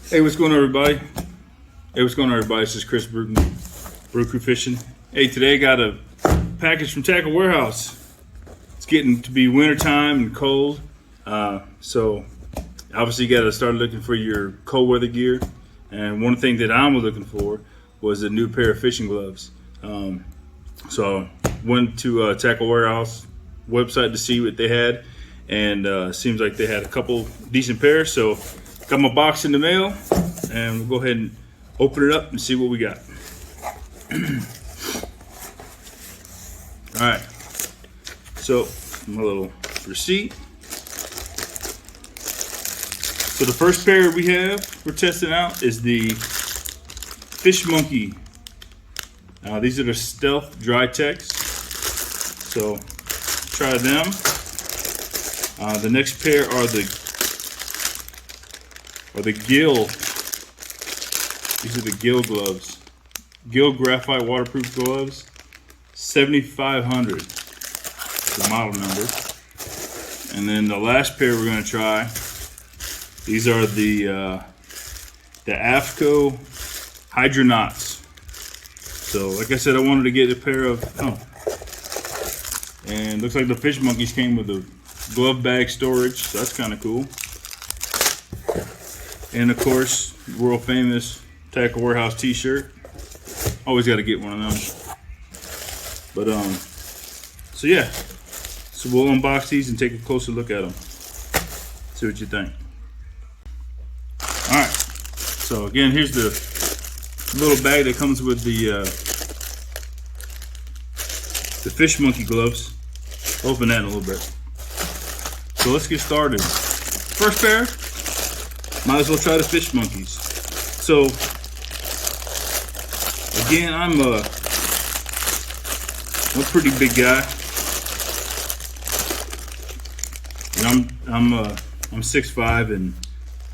Hey, what's going on, everybody? This is Chris Bruton, Brew Crew Fishing. Hey, today I got a package from Tackle Warehouse. It's getting to be wintertime and cold, so obviously you got to start looking for your cold weather gear. And one thing that I was looking for was a new pair of fishing gloves. So went to Tackle Warehouse website to see what they had, and seems like they had a couple decent pairs. So got my box in the mail, and we'll go ahead and open it up and see what we got. All right, so my little receipt. So the first pair we're testing out is the Fish Monkey. These are the Stealth Dry Techs. So try them. The next pair are the Gill. These are the Gill gloves. Gill graphite waterproof gloves. 7500. The model number. And then the last pair we're going to try. These are the AFTCO Hydronauts. So, like I said, I wanted to get a pair of. And looks like the Fish Monkeys came with a glove bag storage, so that's kind of cool. And of course, world famous Tackle Warehouse t-shirt. Always got to get one of them. But so yeah, so we'll unbox these and take a closer look at them. See what you think. All right. So again, here's the little bag that comes with the Fish Monkey gloves. Open that in a little bit. So let's get started. First pair. Might as well try the Fish Monkeys. So, again, I'm a pretty big guy. And I'm 6'5" and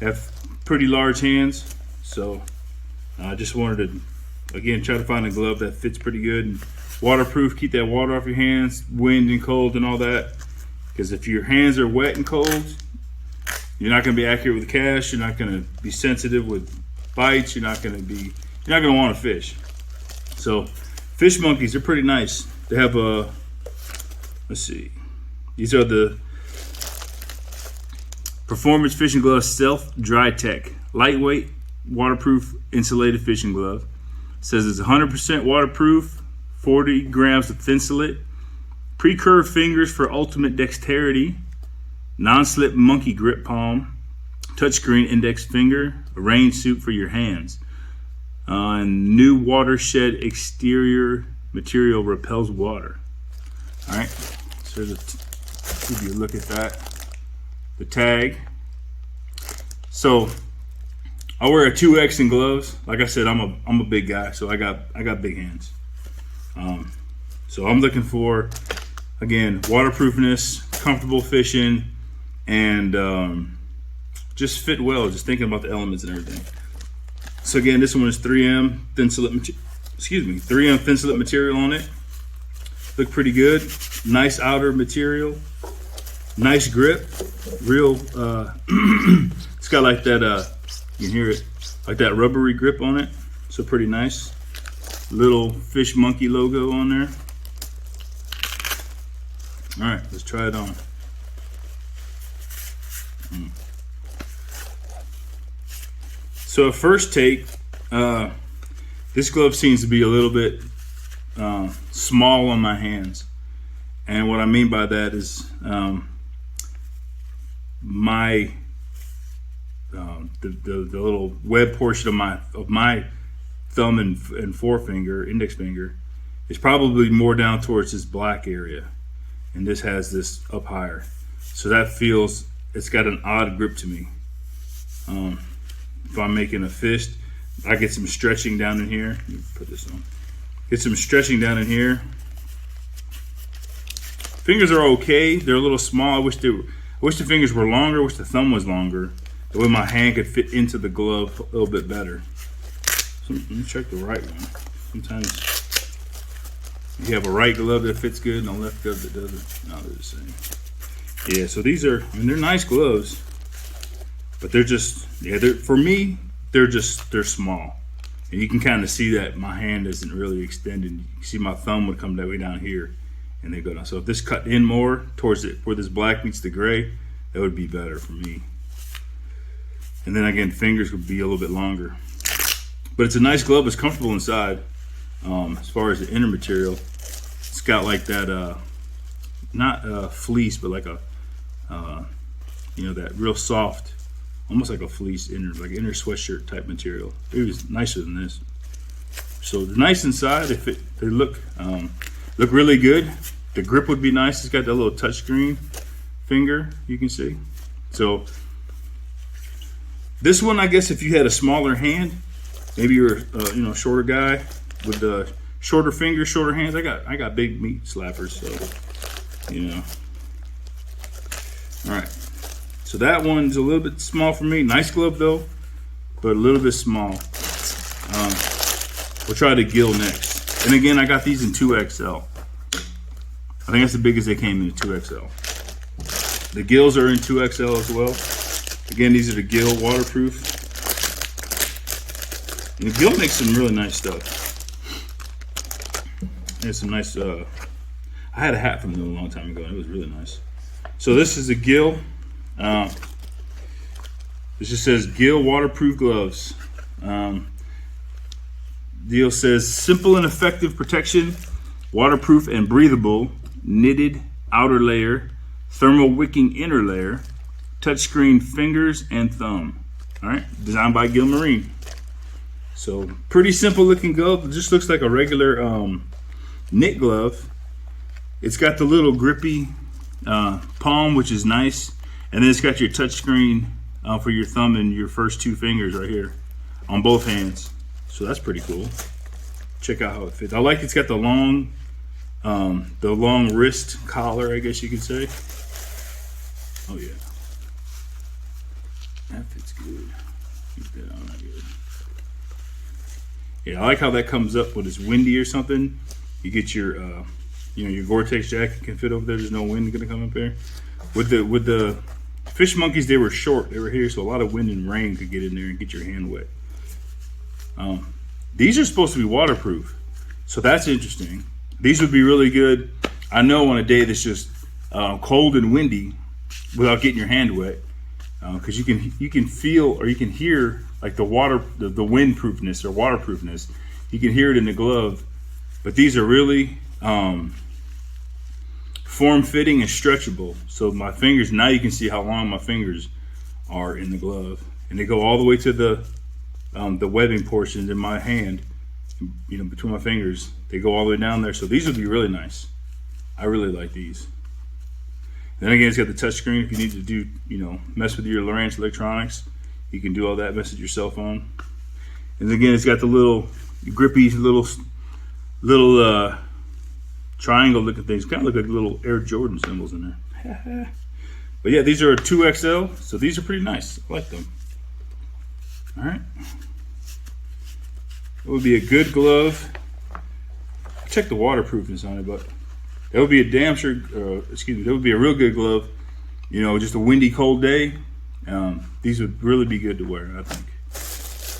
have pretty large hands. So, I just wanted to, again, try to find a glove that fits pretty good and waterproof. Keep that water off your hands, wind and cold and all that. Because if your hands are wet and cold, you're not going to be accurate with cast. You're not going to be sensitive with bites. You're not going to want to fish. So, Fish Monkeys are pretty nice. They have let's see. These are the Performance Fishing Gloves Stealth Dry Tech. Lightweight, waterproof, insulated fishing glove. It says it's 100% waterproof, 40 grams of thinsulate, pre-curved fingers for ultimate dexterity, non-slip monkey grip palm, touchscreen index finger, a rain suit for your hands. And new watershed exterior material repels water. All right, so let's give you a look at that. The tag. So I wear a 2X in gloves. Like I said, I'm a big guy, so I got big hands. So I'm looking for, again, waterproofness, comfortable fishing, and just fit well, just thinking about the elements and everything. So again, this one is 3M thinsulate material on it. Look pretty good. Nice outer material. Nice grip. Real it's got like that you can hear it, like that rubbery grip on it. So pretty nice. Little Fish Monkey logo on there. All right, let's try it on. So at first take, this glove seems to be a little bit small on my hands, and what I mean by that is the little web portion of my thumb and forefinger, index finger, is probably more down towards this black area, and this has this up higher. So that feels, it's got an odd grip to me. If I'm making a fist, I get some stretching down in here. Let me put this on. Get some stretching down in here. Fingers are okay. They're a little small. I wish the fingers were longer. I wish the thumb was longer. The way my hand could fit into the glove a little bit better. So let me check the right one. Sometimes you have a right glove that fits good and a left glove that doesn't. No, they're the same. Yeah, so these are, I mean, they're nice gloves, but they're just, yeah, they're, for me, they're small. And you can kind of see that my hand isn't really extended. You can see my thumb would come that way down here, and they go down. So if this cut in more towards it, where this black meets the gray, that would be better for me. And then again, fingers would be a little bit longer. But it's a nice glove. It's comfortable inside. As far as the inner material, it's got like that, not fleece, but like a, you know, that real soft, almost like a fleece inner sweatshirt type material. It was nicer than this. So they're nice inside. They look really good. The grip would be nice. It's got that little touchscreen finger, you can see. So this one, I guess, if you had a smaller hand, maybe you're you know, shorter guy with the shorter fingers, shorter hands. I got big meat slappers, so you know. All right. So that one's a little bit small for me. Nice glove though, but a little bit small. We'll try the Gill next. And again, I got these in 2XL. I think that's the biggest they came in, 2XL. The Gills are in 2XL as well. Again, these are the Gill waterproof. And the Gill makes some really nice stuff. There's some nice, I had a hat from them a long time ago, and it was really nice. So this is a Gill. This just says Gill waterproof gloves. Deal says simple and effective protection, waterproof and breathable, knitted outer layer, thermal wicking inner layer, touchscreen fingers and thumb. All right, designed by Gill Marine. So pretty simple looking glove. It just looks like a regular knit glove. It's got the little grippy palm, which is nice. And then it's got your touch screen for your thumb and your first two fingers right here on both hands. So that's pretty cool. Check out how it fits. I like it's got the long wrist collar, I guess you could say. Oh yeah, that fits good. Keep that on good. Yeah, I like how that comes up when it's windy or something. You get your, you know, your Gore-Tex jacket can fit over there. There's no wind gonna come up there. With the fish monkeys, they were short. They were here, so a lot of wind and rain could get in there and get your hand wet. These are supposed to be waterproof, so that's interesting. These would be really good, I know, on a day that's just cold and windy, without getting your hand wet, because you can feel or you can hear like the windproofness or waterproofness. You can hear it in the glove, but these are really form-fitting and stretchable. So my fingers, now you can see how long my fingers are in the glove, and they go all the way to the webbing portions in my hand, you know, between my fingers. They go all the way down there. So these would be really nice. I really like these. Then again, it's got the touch screen. If you need to do, you know, mess with your Lowrance electronics, you can do all that, mess with your cell phone. And again, it's got the little grippy little triangle looking things. Kind of look like little Air Jordan symbols in there. But yeah, these are a 2XL, so these are pretty nice. I like them. All right. It would be a good glove. Check the waterproofness on it, but that would be a damn sure, excuse me, that would be a real good glove. You know, just a windy, cold day. These would really be good to wear, I think.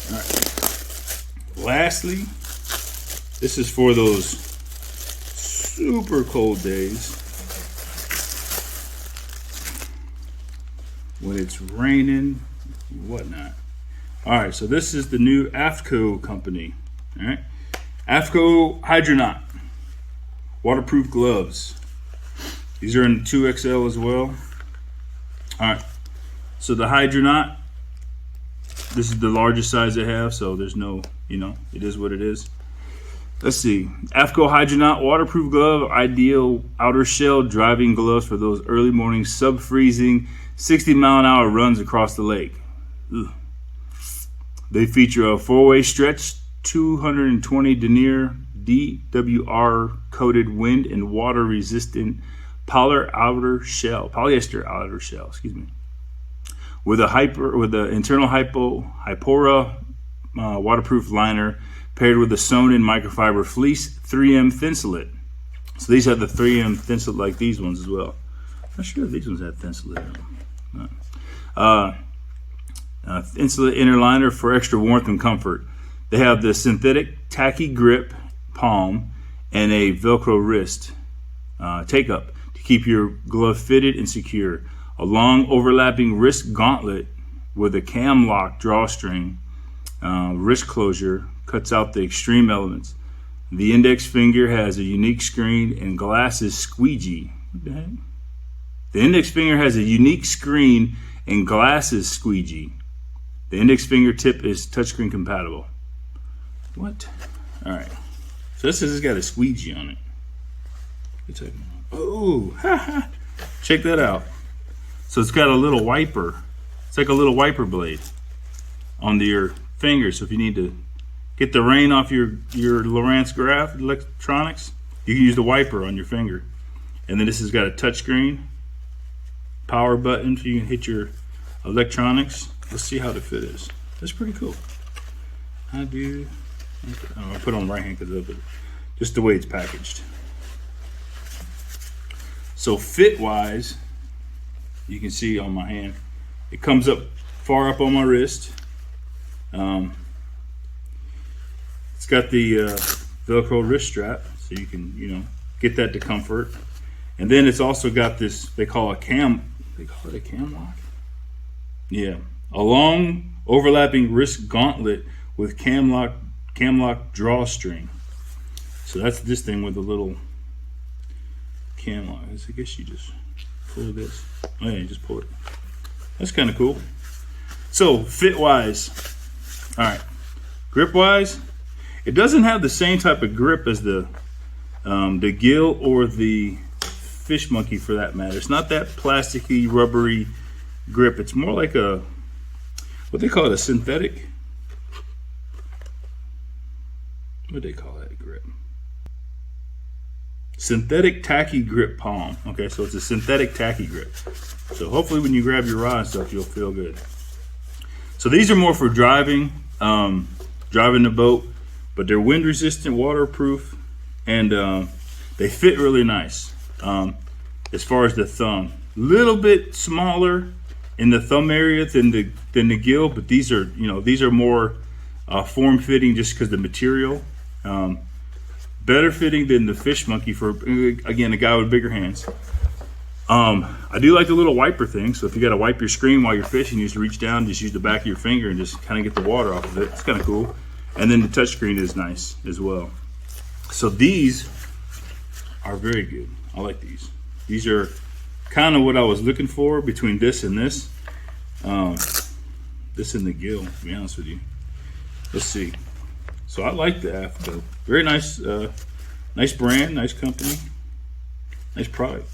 All right. Lastly, this is for those super cold days when it's raining and whatnot. All right, so this is the new AFTCO company. All right, AFTCO Hydronaut waterproof gloves. These are in 2XL as well. All right, so the Hydronaut, this is the largest size they have, so there's no, you know, it is what it is. Let's see, AFTCO Hydronaut waterproof glove, ideal outer shell driving gloves for those early morning sub-freezing 60-mile-an-hour runs across the lake. Ugh. They feature a 4-way stretch, 220 denier DWR coated wind and water resistant polyester outer shell, excuse me, with a internal hypora waterproof liner paired with a sewn in microfiber fleece 3M Thinsulate. So these have the 3M Thinsulate like these ones as well. I'm not sure if these ones have Thinsulate in them. Insulate inner liner for extra warmth and comfort. They have the synthetic tacky grip palm and a Velcro wrist take-up to keep your glove fitted and secure. A long overlapping wrist gauntlet with a cam lock drawstring wrist closure cuts out the extreme elements. The index finger has a unique screen and glasses squeegee. What the heck? The index finger has a unique screen and glasses squeegee. The index finger tip is touchscreen compatible. What? All right. So this has got a squeegee on it. Oh, check that out. So it's got a little wiper. It's like a little wiper blade onto your finger. So if you need to get the rain off your Lowrance graph electronics, you can use the wiper on your finger. And then this has got a touchscreen, power button so you can hit your electronics. Let's see how the fit is. That's pretty cool. I'm gonna put it on the right hand because of it, just the way it's packaged. So fit wise, you can see on my hand, it comes up far up on my wrist. It's got the Velcro wrist strap, so you can get that to comfort. And then it's also got this, they call it a cam lock. Yeah, a long overlapping wrist gauntlet with cam lock drawstring. So that's this thing with a little cam lock. I guess you just pull this. Oh yeah, you just pull it. That's kind of cool. So fit wise, all right. Grip wise, it doesn't have the same type of grip as the Gill or the Fish Monkey for that matter. It's not that plasticky, rubbery grip. It's more like a, what they call it, a synthetic. What do they call that grip? Synthetic tacky grip palm. Okay, so it's a synthetic tacky grip. So hopefully when you grab your rod and stuff, you'll feel good. So these are more for driving, driving the boat, but they're wind resistant, waterproof, and they fit really nice. As far as the thumb, little bit smaller in the thumb area than the Gill, but these are more form fitting just because the material. Better fitting than the Fish Monkey for, again, a guy with bigger hands. I do like the little wiper thing, so if you got to wipe your screen while you're fishing, you just reach down, just use the back of your finger and just kind of get the water off of it. It's kind of cool. And then the touchscreen is nice as well. So these are very good. I like these. These are kind of what I was looking for between this and this. This and the Gill, to be honest with you. Let's see. So I like the AFTCO. Very nice, nice brand, nice company, nice product.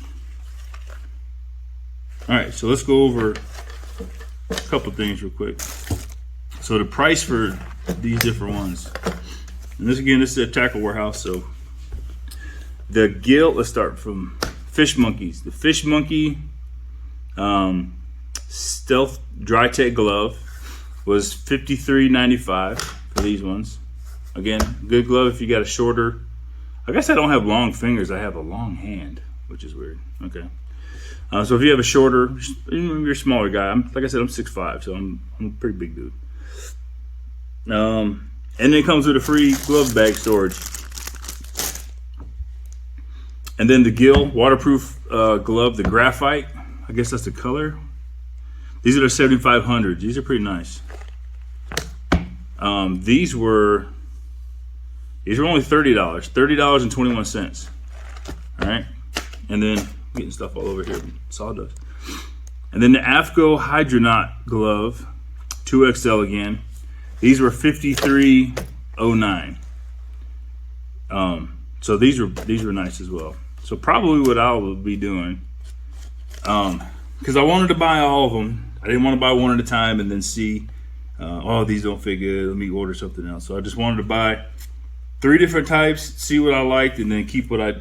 All right, so let's go over a couple things real quick. So the price for these different ones. And this is a tackle warehouse. So the Gill, let's start from Fish Monkeys. The Fish Monkey Stealth Dry Tech Glove was $53.95 for these ones. Again, good glove if you got a shorter. I guess I don't have long fingers. I have a long hand, which is weird. Okay. So if you have a shorter, you're a smaller guy. Like I said, I'm 6'5", so I'm a pretty big dude. And then it comes with a free glove bag storage. And then the Gill waterproof glove, the graphite. I guess that's the color. These are the 7500s. These are pretty nice. These were only $30. $30.21. All right. And then getting stuff all over here, sawdust. And then the AFTCO Hydronaut glove, 2XL again. These were $53.09. So these were nice as well. So probably what I will be doing, because I wanted to buy all of them. I didn't want to buy one at a time and then see, oh, these don't fit good. Let me order something else. So I just wanted to buy 3 different types, see what I liked, and then keep what I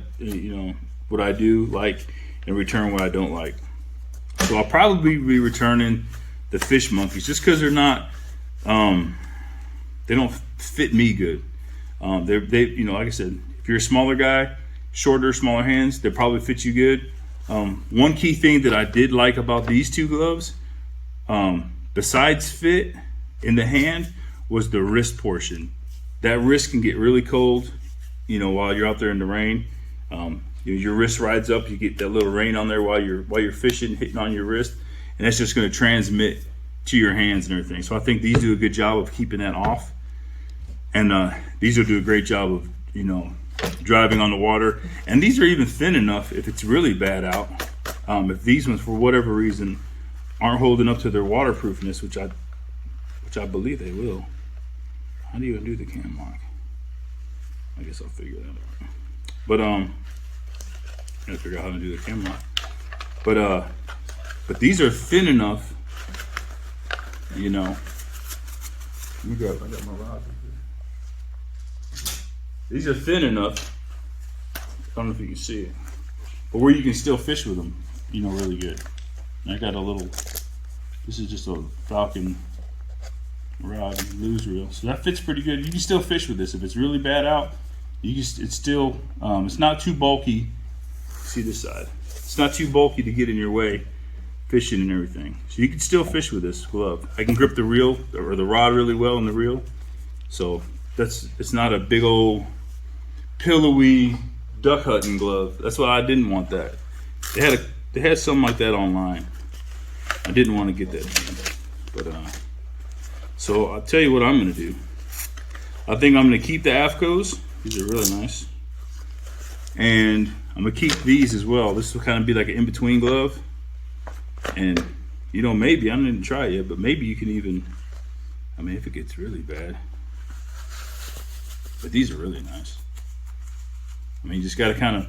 do like, and return what I don't like. So I'll probably be returning the Fish Monkeys just because they're not, they don't fit me good. They like I said, if you're a smaller guy, shorter, smaller hands, they probably fit you good. One key thing that I did like about these two gloves, besides fit in the hand was the wrist portion. That wrist can get really cold, you know, while you're out there in the rain. Your wrist rides up, you get that little rain on there while you're fishing, hitting on your wrist, and that's just going to transmit to your hands and everything. So I think these do a good job of keeping that off, and these will do a great job of, you know, driving on the water. And these are even thin enough if it's really bad out. If these ones, for whatever reason, aren't holding up to their waterproofness, which I believe they will. How do you do the cam lock? I guess I'll figure that out. But I gotta figure out how to do the cam lock. But these are thin enough, you know. I got my rod. These are thin enough. I don't know if you can see it, but where you can still fish with them, you know, really good. And I got a little. This is just a Falcon rod lose reel, so that fits pretty good. You can still fish with this if it's really bad out. It's still. It's not too bulky. See this side. It's not too bulky to get in your way fishing and everything. So you can still fish with this glove. I can grip the reel or the rod really well in the reel. So it's not a big old pillowy duck hunting glove. That's why I didn't want that. They had something like that online. I didn't want to get that, but so I'll tell you what I'm gonna do. I think I'm gonna keep the AFTCOs. These are really nice, and I'm gonna keep these as well. This will kind of be like an in-between glove, and you know, maybe I didn't try it yet, but maybe you can even. I mean, if it gets really bad, but these are really nice. I mean, you just gotta kind of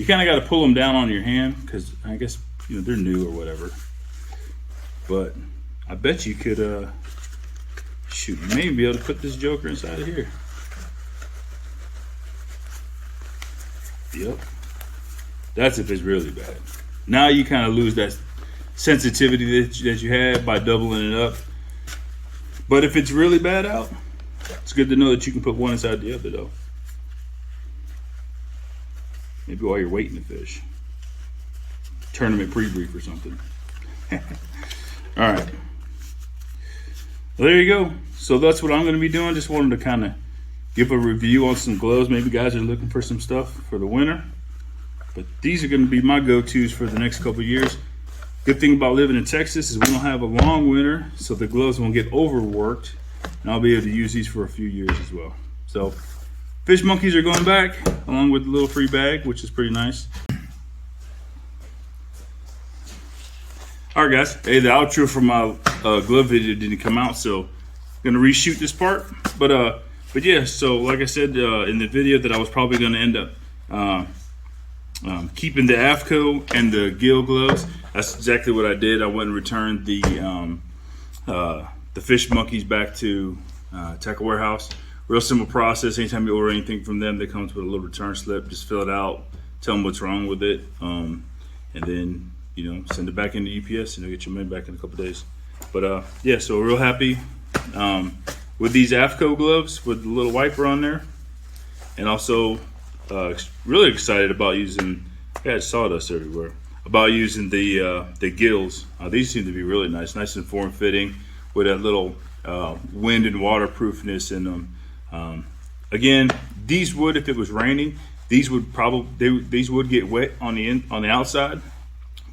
gotta pull them down on your hand, because I guess, you know, they're new or whatever. But I bet you could, shoot, you may be able to put this joker inside of here. Yep. That's if it's really bad. Now you kind of lose that sensitivity that you had by doubling it up. But if it's really bad out, it's good to know that you can put one inside the other, though. Maybe while you're waiting to fish. Tournament pre-brief or something. All right. Well, there you go. So that's what I'm going to be doing. Just wanted to kind of give a review on some gloves. Maybe guys are looking for some stuff for the winter. But these are going to be my go-tos for the next couple of years. Good thing about living in Texas is we don't have a long winter, so the gloves won't get overworked. And I'll be able to use these for a few years as well. So fish monkeys are going back, along with the little free bag, which is pretty nice. All right, guys. Hey, the outro for my glove video didn't come out, so I'm gonna reshoot this part. But yeah. So like I said in the video, that I was probably gonna end up keeping the AFTCO and the Gill gloves. That's exactly what I did. I went and returned the fish monkeys back to Tackle Warehouse. Real simple process. Anytime you order anything from them, they comes with a little return slip. Just fill it out, tell them what's wrong with it, and then, you know, send it back into UPS, and you'll get your money back in a couple days. But yeah, so real happy with these AFTCO gloves with the little wiper on there, and also really excited about using. Yeah, sawdust everywhere. About using the Gills. These seem to be really nice and form fitting with that little wind and waterproofness in them. Again, these would, if it was raining, these would get wet on the outside,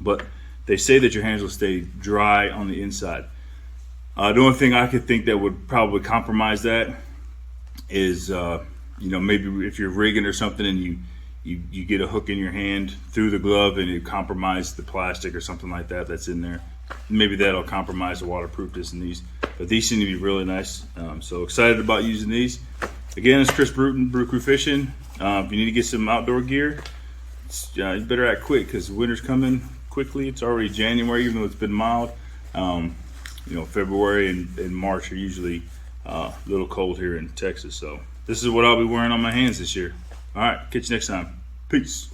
but they say that your hands will stay dry on the inside. The only thing I could think that would probably compromise that is, you know, maybe if you're rigging or something and you get a hook in your hand through the glove and you compromise the plastic or something like that that's in there. Maybe that'll compromise the waterproofness in these. But these seem to be really nice. So excited about using these. Again, it's Chris Bruton, Brew Crew Fishing. If you need to get some outdoor gear, you better act quick, because winter's coming quickly. It's already January, even though it's been mild. You know, February and March are usually a little cold here in Texas. So this is what I'll be wearing on my hands this year. All right, catch you next time. Peace.